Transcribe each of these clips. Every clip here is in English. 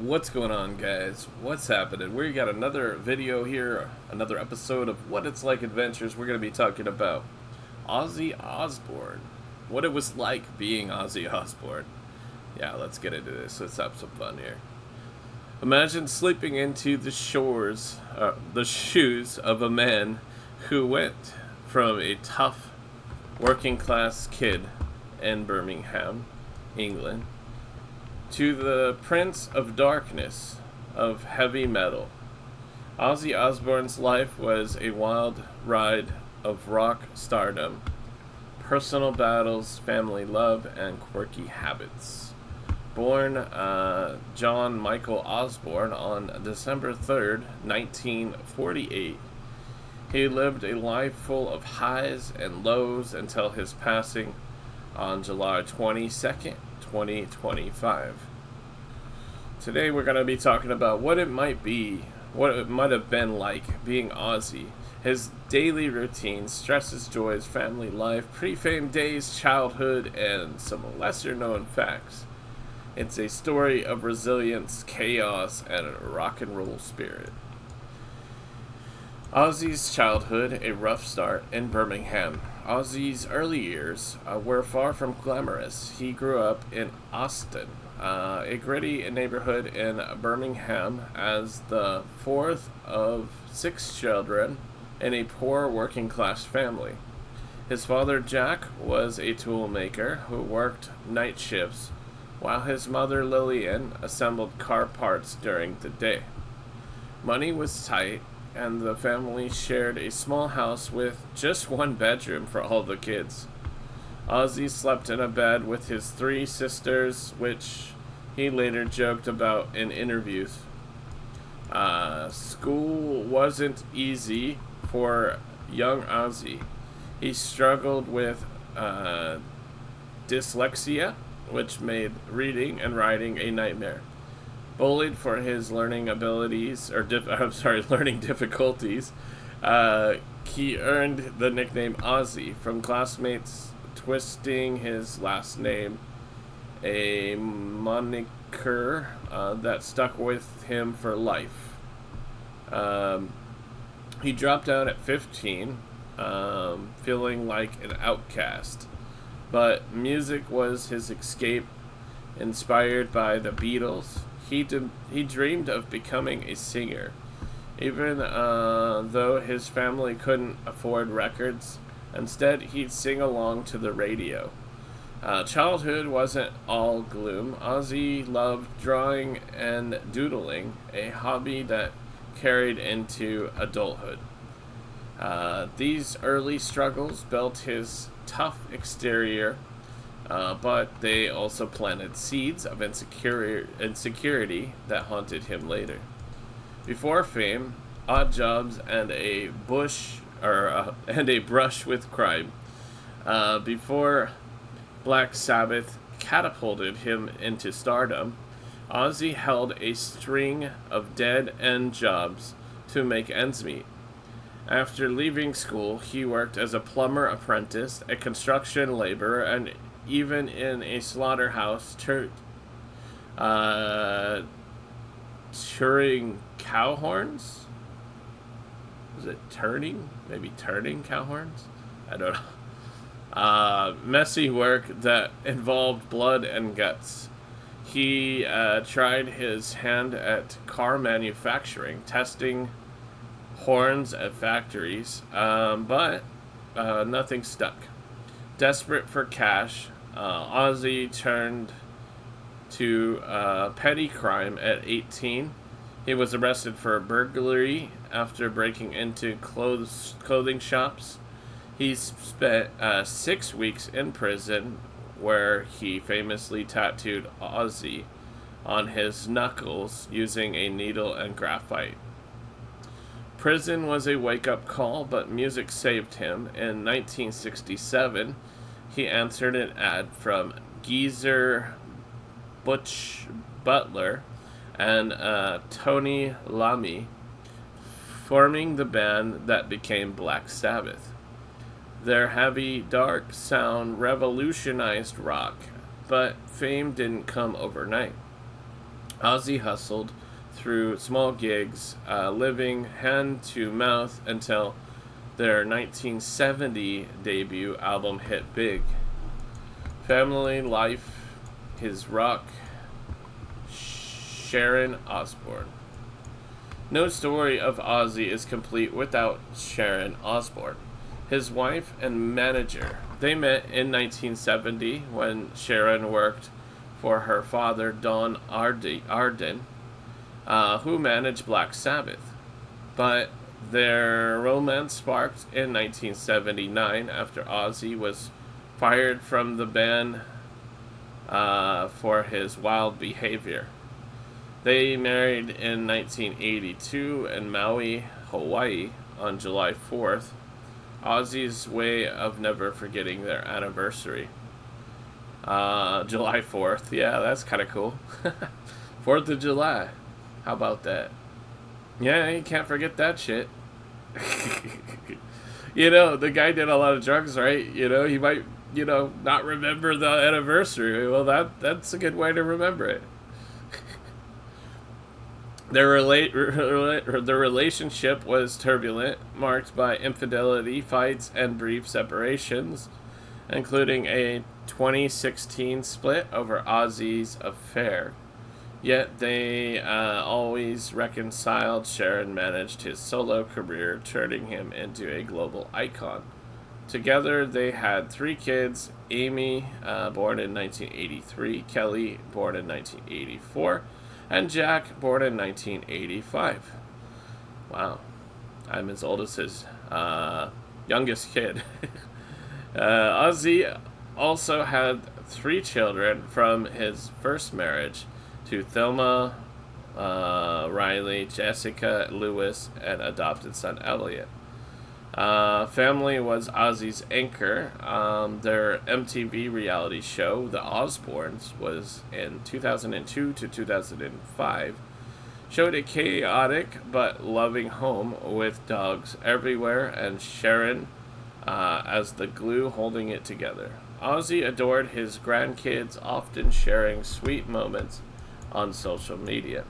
What's going on, guys? What's happening? We got another video here, another episode of What It's Like Adventures. We're going to be talking about Ozzy Osbourne. What it was like being Ozzy Osbourne. Yeah, let's get into this. Let's have some fun here. Imagine slipping into the shoes of a man who went from a tough working class kid in Birmingham, England, to the Prince of Darkness of heavy metal. Ozzy Osbourne's life was a wild ride of rock stardom, personal battles, family love, and quirky habits. Born John Michael Osbourne on December 3rd, 1948, he lived a life full of highs and lows until his passing on July 22nd, 2025. Today we're going to be talking about what it might have been like being Ozzy, his daily routines, stresses, joys, family life, pre-fame days, childhood, and some lesser known facts. It's a story of resilience, chaos, and a rock and roll spirit. Ozzy's childhood, a rough start in Birmingham. Ozzy's early years were far from glamorous. He grew up in Austin, a gritty neighborhood in Birmingham, as the fourth of 6 children in a poor working class family. His father, Jack, was a tool maker who worked night shifts, while his mother, Lillian, assembled car parts during the day. Money was tight, and the family shared a small house with just one bedroom for all the kids. Ozzy slept in a bed with his 3 sisters, which he later joked about in interviews. School wasn't easy for young Ozzy. He struggled with dyslexia, which made reading and writing a nightmare. Bullied for his learning abilities, learning difficulties, he earned the nickname Ozzy from classmates twisting his last name, a moniker that stuck with him for life. He dropped out at 15, feeling like an outcast, but music was his escape. Inspired by the Beatles, he dreamed of becoming a singer, even though his family couldn't afford records. Instead, he'd sing along to the radio. Childhood wasn't all gloom. Ozzy loved drawing and doodling, a hobby that carried into adulthood. These early struggles built his tough exterior, but they also planted seeds of insecurity that haunted him later. Before fame, odd jobs, and a brush with crime. Before Black Sabbath catapulted him into stardom, Ozzy held a string of dead-end jobs to make ends meet. After leaving school, he worked as a plumber apprentice, a construction laborer, and even in a slaughterhouse turning cow horns? Is it turning? Maybe turning cow horns? I don't know. Messy work that involved blood and guts. He tried his hand at car manufacturing, testing horns at factories, but nothing stuck. Desperate for cash, Ozzy turned to petty crime at 18. He was arrested for burglary after breaking into clothing shops. He spent 6 weeks in prison, where he famously tattooed Ozzy on his knuckles using a needle and graphite. Prison was a wake-up call, but music saved him. In 1967, he answered an ad from Geezer Butch Butler and Tony Lamy, forming the band that became Black Sabbath. Their heavy, dark sound revolutionized rock, but fame didn't come overnight. Ozzy hustled through small gigs, living hand to mouth until their 1970 debut album hit big. Family life, his rock, Sharon Osbourne. No story of Ozzy is complete without Sharon Osbourne, his wife and manager. They met in 1970 when Sharon worked for her father, Don Arden, who managed Black Sabbath. But their romance sparked in 1979 after Ozzy was fired from the band for his wild behavior. They married in 1982 in Maui, Hawaii on July 4th. Ozzy's way of never forgetting their anniversary. July 4th. Yeah, that's kind of cool. 4th of July. How about that? Yeah, you can't forget that shit. The guy did a lot of drugs, right? He might, not remember the anniversary. Well, that's a good way to remember it. Their relationship was turbulent, marked by infidelity, fights, and brief separations, including a 2016 split over Ozzy's affair. Yet they always reconciled. Sharon managed his solo career, turning him into a global icon. Together, they had 3 kids: Amy, born in 1983, Kelly, born in 1984, and Jack, born in 1985. Wow. I'm as old as his youngest kid. Ozzy also had 3 children from his first marriage to Thelma, Riley, Jessica, Lewis, and adopted son Elliot. Family was Ozzy's anchor. Their MTV reality show, The Osbournes, was in 2002 to 2005. Showed a chaotic but loving home with dogs everywhere and Sharon as the glue holding it together. Ozzy adored his grandkids, often sharing sweet moments on social media.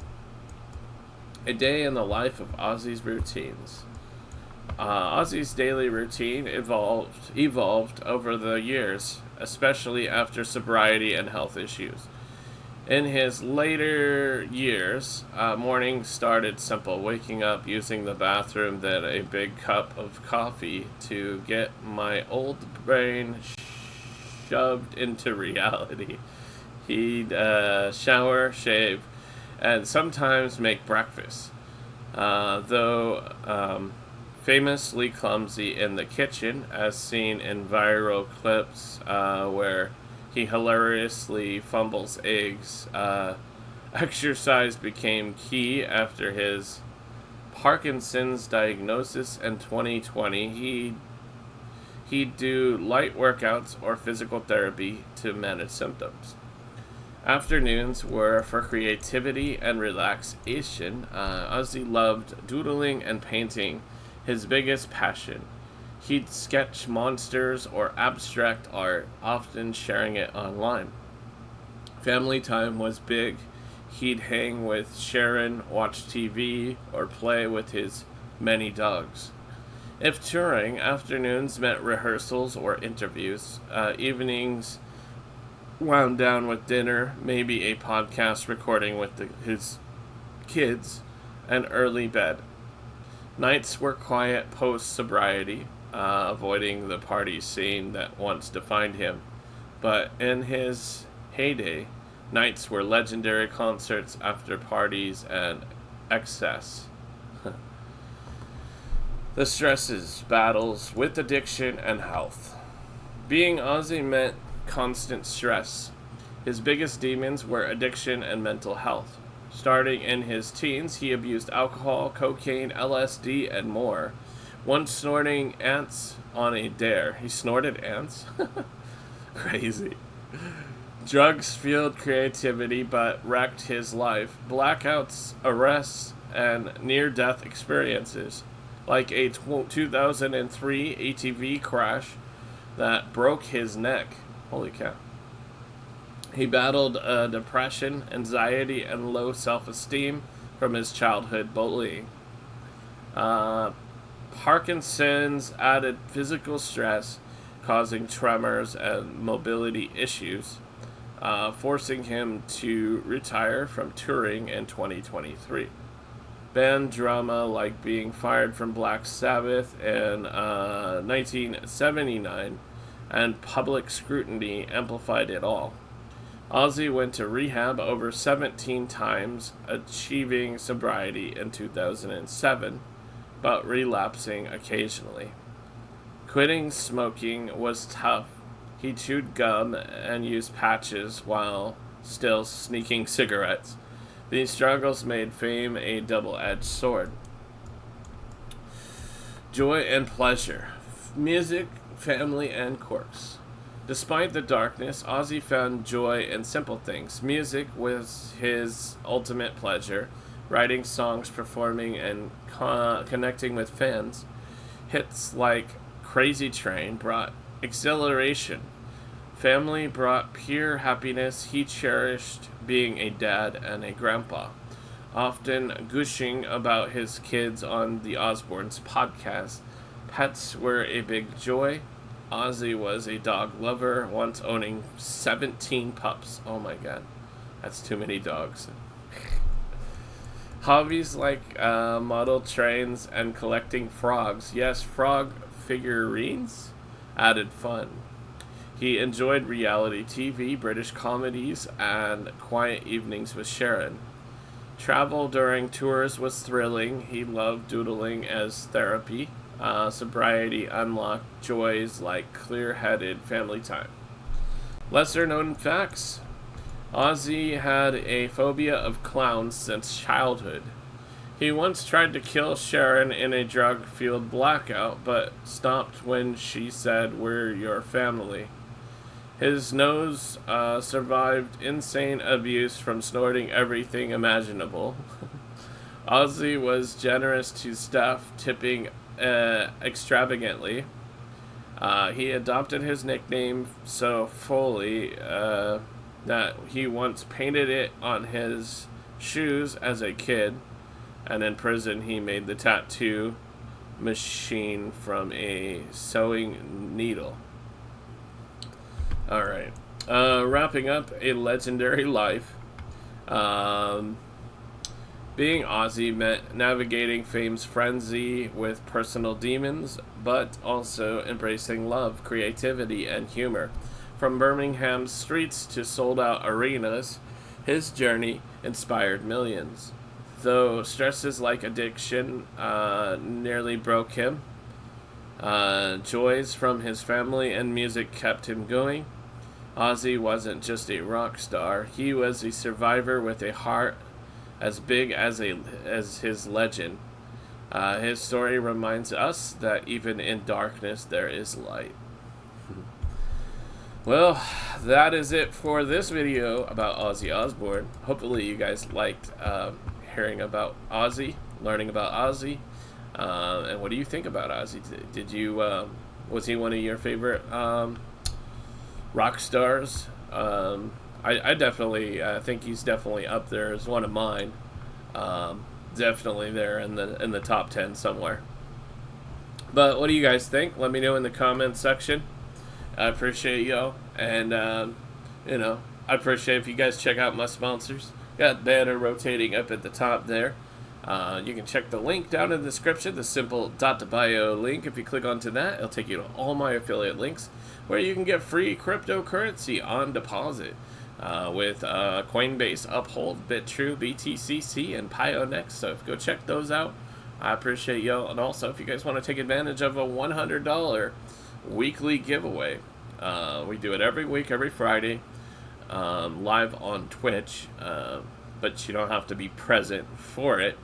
A day in the life of Ozzy's routines. Ozzy's daily routine evolved over the years, especially after sobriety and health issues. In his later years, mornings started simple, waking up, using the bathroom, then a big cup of coffee to get my old brain shoved into reality. He'd shower, shave, and sometimes make breakfast. Though famously clumsy in the kitchen, as seen in viral clips where he hilariously fumbles eggs. Exercise became key after his Parkinson's diagnosis in 2020. He'd do light workouts or physical therapy to manage symptoms. Afternoons were for creativity and relaxation. Ozzy loved doodling and painting, his biggest passion. He'd sketch monsters or abstract art, often sharing it online. Family time was big. He'd hang with Sharon, watch TV, or play with his many dogs. If touring, afternoons meant rehearsals or interviews. Evenings wound down with dinner, maybe a podcast recording with his kids, and early bed. Nights were quiet post-sobriety, avoiding the party scene that once defined him. But in his heyday, nights were legendary concerts, after parties, and excess. The stresses, battles with addiction and health. Being Ozzy meant constant stress. His biggest demons were addiction and mental health. Starting in his teens, he abused alcohol, cocaine, LSD, and more. Once snorting ants on a dare. He snorted ants? Crazy. Drugs fueled creativity but wrecked his life. Blackouts, arrests, and near-death experiences, like a 2003 ATV crash that broke his neck. Holy cow. He battled depression, anxiety, and low self-esteem from his childhood bullying. Uh, Parkinson's added physical stress, causing tremors and mobility issues, forcing him to retire from touring in 2023. Band drama like being fired from Black Sabbath in 1979 and public scrutiny amplified it all. Ozzy went to rehab over 17 times, achieving sobriety in 2007, but relapsing occasionally. Quitting smoking was tough. He chewed gum and used patches while still sneaking cigarettes. These struggles made fame a double-edged sword. Joy and pleasure. Music, family, and quirks. Despite the darkness, Ozzy found joy in simple things. Music was his ultimate pleasure. Writing songs, performing, and connecting with fans. Hits like Crazy Train brought exhilaration. Family brought pure happiness. He cherished being a dad and a grandpa, often gushing about his kids on the Osbournes podcast. Pets were a big joy. Ozzy was a dog lover, once owning 17 pups. Oh my god, that's too many dogs. Hobbies like model trains and collecting frogs. Yes, frog figurines added fun. He enjoyed reality TV, British comedies, and quiet evenings with Sharon. Travel during tours was thrilling. He loved doodling as therapy. Sobriety unlocked joys like clear-headed family time. Lesser known facts. Ozzy had a phobia of clowns since childhood. He once tried to kill Sharon in a drug-fueled blackout, but stopped when she said, "We're your family." His nose survived insane abuse from snorting everything imaginable. Ozzy was generous to staff, tipping extravagantly. He adopted his nickname so fully that he once painted it on his shoes as a kid, and in prison he made the tattoo machine from a sewing needle. Alright. Wrapping up a legendary life. Being Ozzy meant navigating fame's frenzy with personal demons, but also embracing love, creativity, and humor. From Birmingham's streets to sold-out arenas, his journey inspired millions. Though stresses like addiction nearly broke him, joys from his family and music kept him going. Ozzy wasn't just a rock star, he was a survivor with a heart as big as his legend. His story reminds us that even in darkness there is light. Well, that is it for this video about Ozzy Osbourne. Hopefully you guys liked hearing about Ozzy, learning about Ozzy, and what do you think about Ozzy? Did you was he one of your favorite rock stars? I definitely think he's definitely up there as one of mine. Definitely there in the top 10 somewhere. But what do you guys think? Let me know in the comments section. I appreciate y'all, and I appreciate if you guys check out my sponsors. Got banner rotating up at the top there. You can check the link down in the description, the simple.bio link. If you click onto that, it'll take you to all my affiliate links where you can get free cryptocurrency on deposit with Coinbase, Uphold, BitTrue, BTCC, and Pionex. So go check those out. I appreciate y'all. And also, if you guys want to take advantage of a $100 weekly giveaway, we do it every week, every Friday, live on Twitch, but you don't have to be present for it.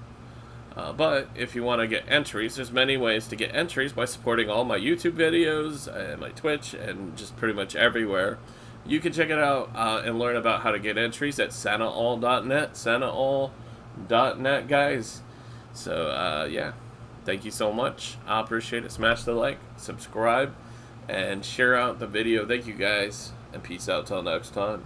But if you want to get entries, there's many ways to get entries by supporting all my YouTube videos and my Twitch and just pretty much everywhere. You can check it out and learn about how to get entries at santaall.net, santaall.net, guys. So, yeah, thank you so much. I appreciate it. Smash the like, subscribe, and share out the video. Thank you, guys, and peace out till next time.